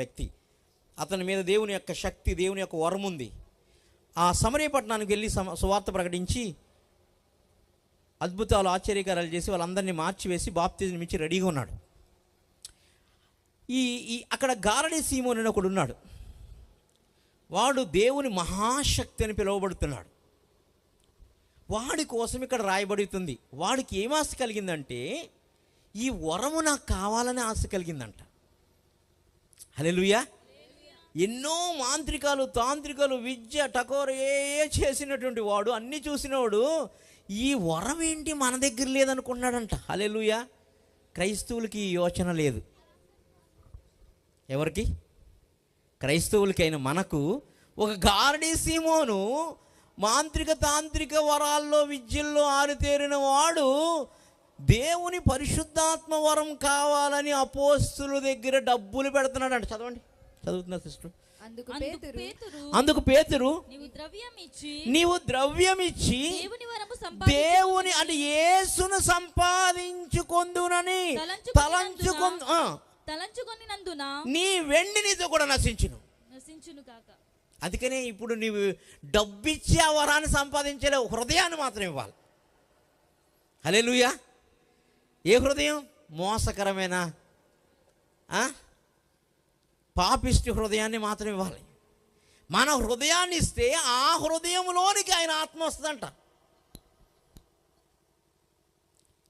వ్యక్తి. అతని మీద దేవుని యొక్క శక్తి, దేవుని యొక్క వరం ఉంది. ఆ సమరయ పట్టణానికి వెళ్ళి సువార్త ప్రకటించి అద్భుతాలు, ఆశ్చర్యకారాలు చేసి వాళ్ళందరినీ మార్చివేసి బాప్తిజం ఇచ్చి రెడీగా ఉన్నాడు. ఈ అక్కడ గారడీ సీమోను అని ఒకడు ఉన్నాడు. వాడు దేవుని మహాశక్తి అని పిలువబడుతున్నాడు. వాడి కోసం ఇక్కడ రాయబడుతుంది. వాడికి ఏం ఆశ కలిగిందంటే ఈ వరము నాకు కావాలని ఆశ కలిగిందంట. హల్లెలూయా. ఎన్నో మాంత్రికాలు, తాంత్రికాలు, విద్య, టకోర చేసినటువంటి వాడు, అన్నీ చూసినవాడు ఈ వరం ఏంటి మన దగ్గర లేదనుకున్నాడంట. హల్లెలూయా. క్రైస్తవులకి ఈ యోచన లేదు. ఎవరికి? క్రైస్తవులకైన మనకు ఒక గారడీ సీమోను మాంత్రిక తాంత్రిక వరాల్లో, విద్యల్లో ఆరితేరిన వాడు దేవుని పరిశుద్ధాత్మ వరం కావాలని అపోస్తుల దగ్గర డబ్బులు పెడుతున్నాడంట. చదవండి, చదువుతున్నా సిస్టర్. అందుకు పేతురు నీవు ద్రవ్యం ఇచ్చి దేవుని అంటే యేసును సంపాదించుకొందునని తలంచుకొనినందున నీ వెండి నీతో కూడా నశించును కాక. అందుకనే ఇప్పుడు నీవు డబ్బిచ్చి ఆ వరాన్ని సంపాదించలేవు, హృదయాన్ని మాత్రం ఇవ్వాలి. హల్లెలూయా. ఏ హృదయం? మోసకరమైన పాపిష్టి హృదయాన్ని మాత్రం ఇవ్వాలి. మన హృదయాన్ని ఇస్తే ఆ హృదయంలోనికి ఆయన ఆత్మ వస్తుందంట.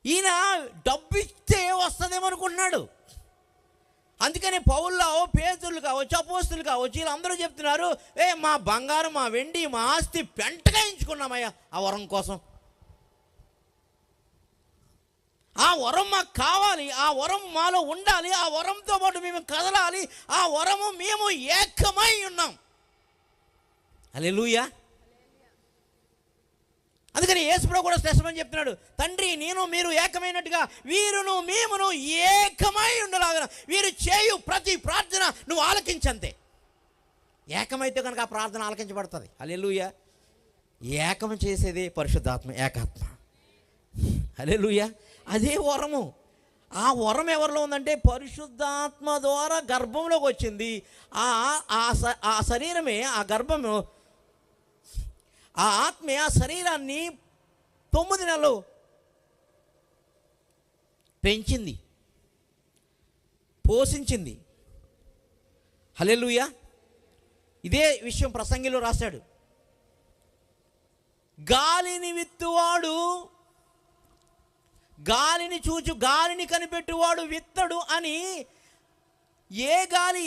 ఈయన డబ్బిస్తే వస్తుందేమనుకుంటున్నాడు. అందుకని పౌల్లో, పేతురులు కావచ్చు, అపోస్తులు కావచ్చు, వీళ్ళందరూ చెప్తున్నారు, మా బంగారం, మా వెండి, మా ఆస్తి పెంటగా ఎంచుకున్నామయ్యా ఆ వరం కోసం. ఆ వరం మాకు కావాలి, ఆ వరం మాలో ఉండాలి, ఆ వరంతో పాటు మేము కదలాలి, ఆ వరము మేము ఏకమై ఉన్నాం. హల్లెలూయా. అందుకని యేసుప్రభువు కూడా స్పష్టమని చెప్తున్నాడు, తండ్రి నేను మీరు ఏకమైనట్టుగా వీరును మేమును ఏకమై ఉండలాగా వీరు చేయు ప్రతి ప్రార్థన నువ్వు ఆలకించంతే. ఏకమైతే కనుక ఆ ప్రార్థన ఆలకించబడుతుంది. హల్లెలూయా. ఏకం చేసేదే పరిశుద్ధాత్మ, ఏకాత్మ. హల్లెలూయా. అదే వరము. ఆ వరం ఎవరిలో ఉందంటే పరిశుద్ధాత్మ ద్వారా గర్భంలోకి వచ్చింది. ఆ శరీరమే, ఆ గర్భము, ఆ ఆత్మే ఆ శరీరాన్ని 9 నెలలు పెంచింది, పోషించింది. హల్లెలూయా. ఇదే విషయం ప్రసంగిలో రాశాడు. గాలిని విత్తువాడు, గాలిని చూచు, గాలిని కనిపెట్టువాడు విత్తడు అని. ఏ గాలి